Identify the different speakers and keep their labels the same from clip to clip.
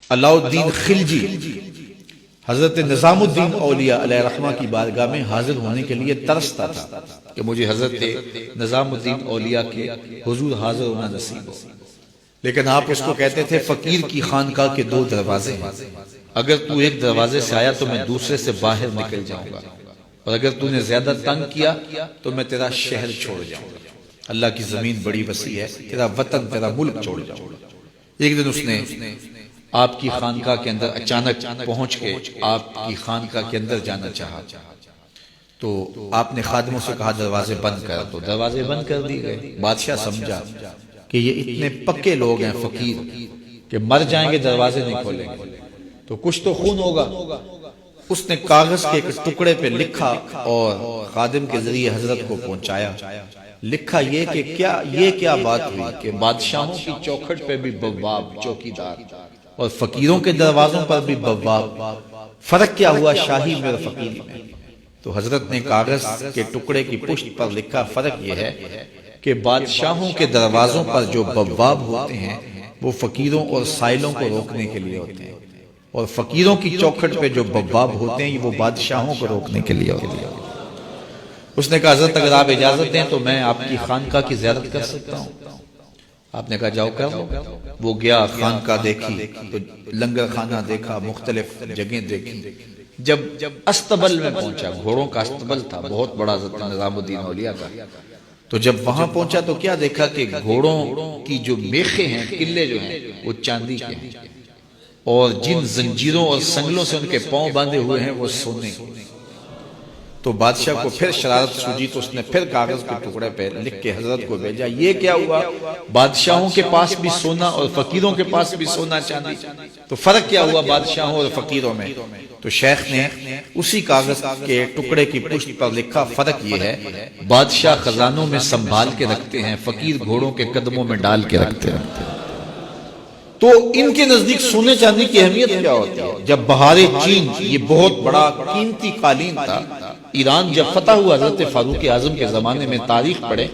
Speaker 1: علاء الدین خلجی حضرت نظام الدین اولیاء علیہ رحمہ کی بارگاہ میں حاضر ہونے کے لیے ترستا تھا کہ مجھے حضرت نظام الدین اولیاء کے حضور حاضر ہونا نصیب ہو، لیکن آپ اس کو کہتے تھے فقیر کی خانقاہ کے 2 دروازے ہیں، اگر تو ایک دروازے سے آیا تو میں دوسرے سے باہر نکل جاؤں گا، اور اگر تو نے زیادہ تنگ کیا تو میں تیرا شہر چھوڑ جاؤں گا، اللہ کی زمین بڑی وسیع ہے، تیرا وطن تیرا ملک چھوڑ جاؤں گا۔ ایک دن اس نے آپ کی خانقاہ کے اندر اچانک پہنچ کے آپ کی خانقاہ کے اندر جانا چاہا، تو آپ نے خادموں سے کہا دروازے بند کر، تو دروازے بند کر دی گئے۔ بادشاہ سمجھا کہ یہ اتنے پکے لوگ ہیں فقیر کہ مر جائیں گے دروازے نہیں کھولیں گے تو کچھ تو خون ہوگا۔ اس نے کاغذ کے ایک ٹکڑے پہ لکھا اور خادم کے ذریعے حضرت کو پہنچایا۔ لکھا یہ کہ کیا بات ہوئی کہ بادشاہوں کی چوکھٹ پہ بھی بواب چوکیدار اور فقیروں کے دروازوں پر بھی بواب، فرق کیا ہوا شاہی میں اور فقیری میں؟ تو حضرت نے کاغذ کے ٹکڑے کی پشت پر لکھا فرق یہ ہے کہ بادشاہوں کے دروازوں پر جو بواب ہوتے ہیں وہ فقیروں اور سائلوں کو روکنے کے لیے ہوتے ہیں، اور فقیروں کی چوکھٹ پہ جو بواب ہوتے ہیں وہ بادشاہوں کو روکنے کے لیے ہوتے ہیں۔ اس نے کہا حضرت اگر آپ اجازت دیں تو میں آپ کی خانقاہ کی زیارت کر سکتا ہوں؟ آپ نے کہا جاؤ کر لو۔ وہ گیا، خانقاہ دیکھی تو لنگر خانہ دیکھا، مختلف جگہیں دیکھی۔ جب استبل میں پہنچا، گھوڑوں کا استبل تھا بہت بڑا حضرت نظام الدین اولیاء کا، تو جب وہاں پہنچا تو کیا دیکھا کہ گھوڑوں کی جو میخیں ہیں، قلے جو ہیں وہ چاندی کے ہیں، اور جن زنجیروں اور سنگلوں سے ان کے پاؤں باندھے ہوئے ہیں وہ سونے کے۔ تو بادشاہ کو پھر شرارت سوجی تو اس نے پھر کاغذ کے ٹکڑے پہ لکھ کے حضرت کو بھیجا، یہ کیا ہوا؟ بادشاہوں کے پاس بھی سونا اور فقیروں کے پاس بھی سونا چاندی، تو فرق کیا ہوا بادشاہوں اور فقیروں میں؟ تو شیخ نے اسی کاغذ کے ٹکڑے کی پشت پر لکھا فرق یہ ہے بادشاہ خزانوں میں سنبھال کے رکھتے ہیں، فقیر گھوڑوں کے قدموں میں ڈال کے رکھتے ہیں۔ تو ان کے نزدیک سونے چاندی کی اہمیت کیا ہوتی ہے؟ جب بہار چین، یہ بہت بڑا قیمتی قالین تھا، ایران جب فتح ہوا حضرت فاروق اعظم کے زمانے میں، تاریخ پڑھے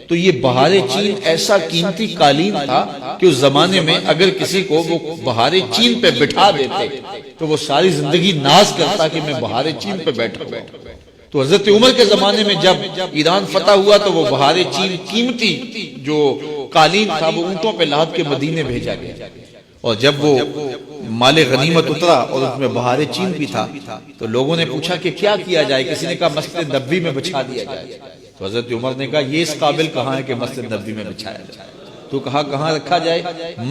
Speaker 1: تو یہ بہار چین ایسا قیمتی قالین تھا کہ اس زمانے میں اگر کسی کو وہ بہار چین پہ بٹھا دیتے تو وہ ساری زندگی ناز کرتا کہ میں بہار چین پہ بیٹھا ہوا۔ تو حضرت عمر کے زمانے میں جب ایران فتح ہوا تو وہ بہار چین قیمتی جو قالین تھا وہ اونٹوں پہ لاد کے مدینے بھیجا گیا، اور جب وہ مال غنیمت اترا اور اس میں بہار چین بھی تھا تو لوگوں نے پوچھا کہ کیا کیا جائے؟ کسی نے کہا مسجد نبوی میں بچھا دیا جائے، تو حضرت عمر نے کہا یہ اس قابل کہاں ہے کہ مسجد نبوی میں بچھایا جائے؟ تو کہا کہاں رکھا جائے؟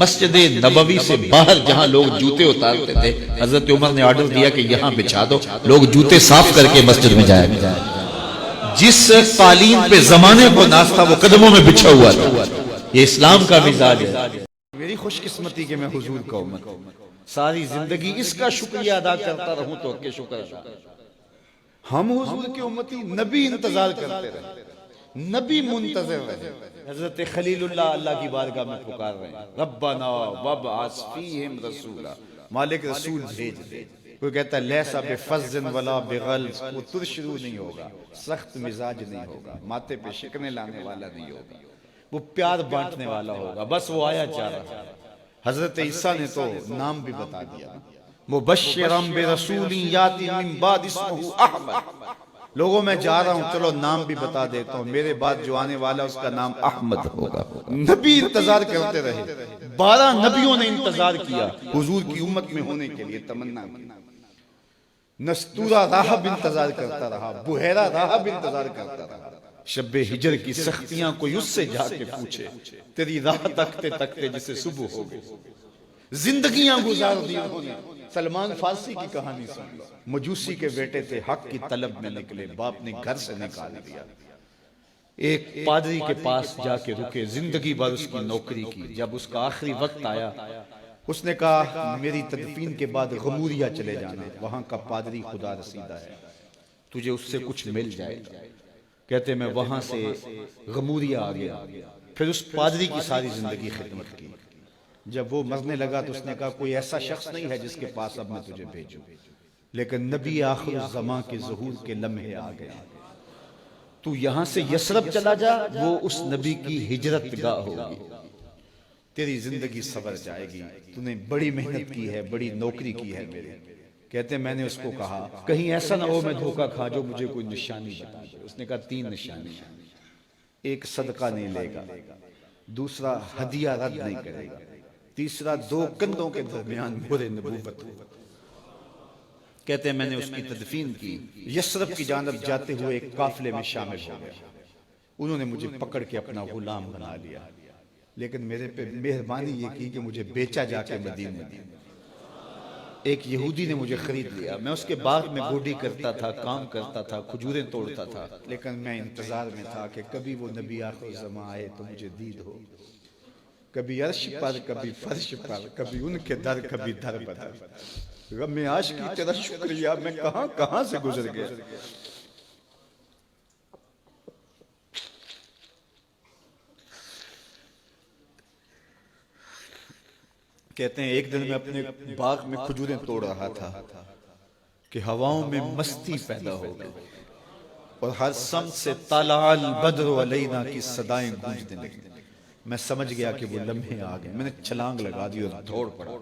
Speaker 1: مسجد نبوی سے باہر جہاں لوگ جوتے اتارتے تھے، حضرت عمر نے آرڈر دیا کہ یہاں بچھا دو، لوگ جوتے صاف کر کے مسجد میں جائے۔ جس قالین پہ زمانے کو ناز تھا وہ قدموں میں بچھا ہوا تھا۔ یہ اسلام کا مزاج ہے۔ میری خوش قسمتی کہ میں حضور کا امت ساری زندگی اس کا شکریہ ادا کرتا رہوں تو کہ شکر ادا۔ ہم حضور کی امتی، نبی انتظار کرتے رہے، نبی منتظر رہے۔ حضرت خلیل اللہ کی بارگاہ میں پکار رہے ہیں ربنا وابعث فیہم رسولا، مالک رسول بھیج دے۔ کوئی کہتا ہے لیسا بفظ ولا بغلظ، وہ ترشرو نہیں ہوگا، سخت مزاج نہیں ہوگا، ماتھے پہ شکنے لانے والا نہیں ہوگا، وہ پیار بانٹنے والا ہوگا، بس وہ آیا جا رہا ہے۔ حضرت عیسیٰ نے تو نام بھی بتا دیا، مبشرا برسول یاتی من بعد اسمہ احمد، لوگوں میں جا رہا ہوں چلو نام بھی بتا دیتا ہوں، میرے بعد جو آنے والا اس کا نام احمد ہوگا۔ نبی انتظار کرتے رہے، 12 نبیوں نے انتظار کیا حضور کی امت میں ہونے کے لیے، تمنا کی۔ نستورہ راہب انتظار کرتا رہا، بحیرہ راہب انتظار کرتا رہا۔ شب ہجر کی سختیاں کوئی اس سے جا کے پوچھے، تیری راہ تکتے تکتے جسے صبح ہو گئی۔ زندگیاں گزار دی انہوں نے۔ سلمان فارسی کی کہانی سن لو، مجوسی کے بیٹے تھے، حق کی طلب میں نکلے، باپ نے گھر سے نکال دیا، ایک پادری کے پاس جا کے رکے، زندگی بھر اس کی نوکری کی۔ جب اس کا آخری وقت آیا اس نے کہا میری تدفین کے بعد غموریہ چلے جانا، وہاں کا پادری خدا رسیدہ ہے، تجھے اس سے کچھ مل جائے گا۔ کہتے میں وہاں سے غموریہ آ گیا، پھر اس پادری کی ساری زندگی خدمت کی۔ جب وہ مرنے لگا تو اس نے کہا کوئی ایسا شخص نہیں ہے جس کے پاس اب میں تجھے بھیجوں، لیکن نبی آخر الزمان کے ظہور کے لمحے آ گئے، تو یہاں سے یثرب چلا جا، وہ اس نبی کی ہجرت گاہ ہوگی، تیری زندگی سنور جائے گی، تو نے بڑی محنت کی ہے، بڑی نوکری کی ہے میرے۔ کہتے ہیں میں نے اس کو کہا کہیں ایسا نہ ہو میں دھوکہ کھا جو مجھے کوئی نشانی بتا دے۔ اس نے کہا 3 نشانی ہیں، ایک صدقہ نہیں لے گا، دوسرا ہدیہ رد نہیں کرے گا، تیسرا 2 کندھوں کے درمیان مہر نبوت ہو۔ کہتے ہیں میں نے اس کی تدفین کی، یثرب کی جانب جاتے ہوئے ایک قافلے میں شامل ہو گیا۔ انہوں نے مجھے پکڑ کے اپنا غلام بنا لیا، لیکن میرے پہ مہربانی یہ کی کہ مجھے بیچا جا کے مدینے میں۔ ایک یہودی نے مجھے خرید لیا، میں اس کے باغ میں گوڈی کرتا تھا، کام کرتا تھا، کھجوریں توڑتا تھا، لیکن میں انتظار میں تھا کہ کبھی وہ نبی آخر الزمان آئے تو مجھے دید ہو، کبھی عرش پر، کبھی فرش پر، کبھی ان کے در، کبھی در بدر۔ غم عاشقی تیرا شکریہ، میں کہاں کہاں سے گزر گیا۔ کہتے ہیں ایک دن میں اپنے باغ میں کھجوریں توڑ رہا تھا کہ ہواؤں میں مستی پیدا ہو گئی اور ہر سمت سے طلع البدر علینا کی صدائیں گونجنے لگیں۔ میں سمجھ گیا کہ وہ لمحے آ گئے، میں نے چھلانگ لگا دی اور دوڑ پڑا۔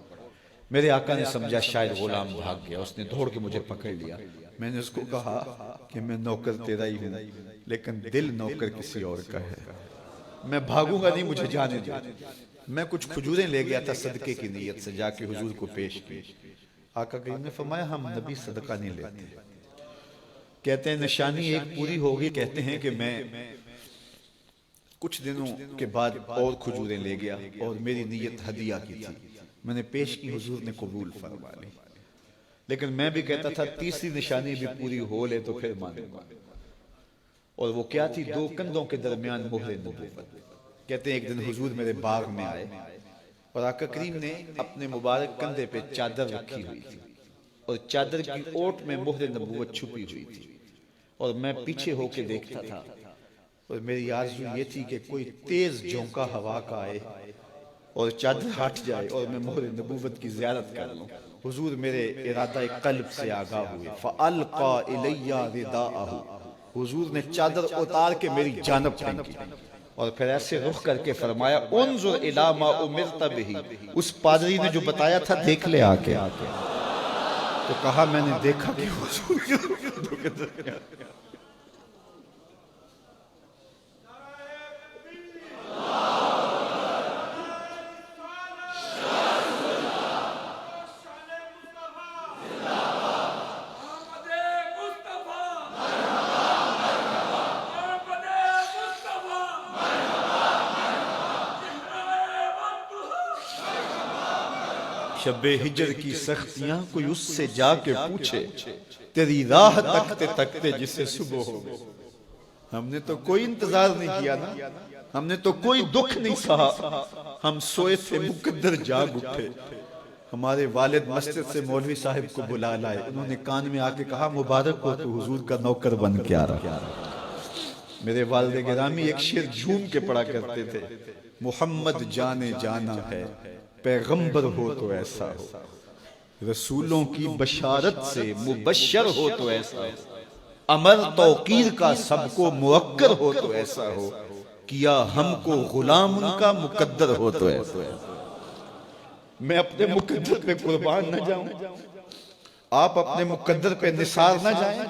Speaker 1: میرے آقا نے سمجھا شاید غلام بھاگ گیا، اس نے دوڑ کے مجھے پکڑ لیا۔ میں نے اس کو کہا کہ میں نوکر تیرا ہی ہوں، لیکن دل نوکر کسی اور کا ہے، میں بھاگوں گا نہیں، مجھے جانے دو۔ میں کچھ کھجوریں لے گیا تھا صدقے کی نیت سے، جا کے حضور کو پیش کی۔ آقا کریم نے فرمایا ہم نبی صدقہ نہیں لیتے۔ کہتے ہیں نشانی ایک پوری ہو گئی۔ کہتے ہیں کہ میں کچھ دنوں کے بعد اور کھجوریں لے گیا اور میری نیت ہدیہ کی تھی، میں نے پیش کی، حضور نے قبول فرما لی۔ لیکن میں بھی کہتا تھا تیسری نشانی بھی پوری ہو لے تو پھر مانوں گا، اور وہ کیا تھی؟ 2 کندھوں کے درمیان مہر نبوت۔ کہتے ہیں ایک دن حضور میرے باغ میں آئے اور آقا کریم نے اپنے مبارک کندھے پہ چادر رکھی ہوئی تھی اور چادر کی اوٹ میں مہر نبوت چھپی ہوئی تھی، اور میں پیچھے ہو کے دیکھتا تھا، اور میری آرزو یہ تھی کہ کوئی تیز جھونکا ہوا کا آئے اور چادر ہٹ جائے اور میں مہر نبوت کی زیارت کر لوں۔ حضور میرے ارادہ قلب سے آگاہ ہوئے، فَأَلْقَى إِلَيَّ رِدَاءَهُ، حضور نے چادر اتار کے میری جانب پھینکی اور پھر ایسے رخ کر کے فرمایا انظر الی ما امرت بہ، اس پادری نے جو بتایا تھا دیکھ لے آ کے۔ تو کہا میں نے دیکھا کہ حضور کے درمیان شب ہجر کی سختیاں کوئی اس سے جا کے پوچھے، تیری راہ تکتے تکتے جسے صبح ہو گئے۔ ہم نے تو کوئی انتظار نہیں کیا نا، ہم نے تو کوئی دکھ نہیں سہا، ہم سوئے تھے مقدر جاگ اٹھے۔ ہمارے والد مسجد سے مولوی صاحب کو بلا لائے، انہوں نے کان میں آ کے کہا مبارک ہو تو حضور کا نوکر بن کے آ رہا۔ میرے والد گرامی ایک شعر جھوم کے پڑھا کرتے تھے، محمد جانے جانا ہے، پیغمبر ہو تو ایسا ہو، رسولوں کی بشارت سے مبشر ہو تو ایسا ہو، امر توقیر کا سب کو موقر ہو تو ایسا ہو، کیا ہم کو غلام ان کا مقدر ہو تو ایسا ہو۔ میں اپنے مقدر پہ قربان نہ جاؤں، آپ اپنے مقدر پہ نثار نہ جائیں،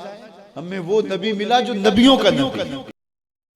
Speaker 1: ہمیں وہ نبی ملا جو نبیوں کا نبی۔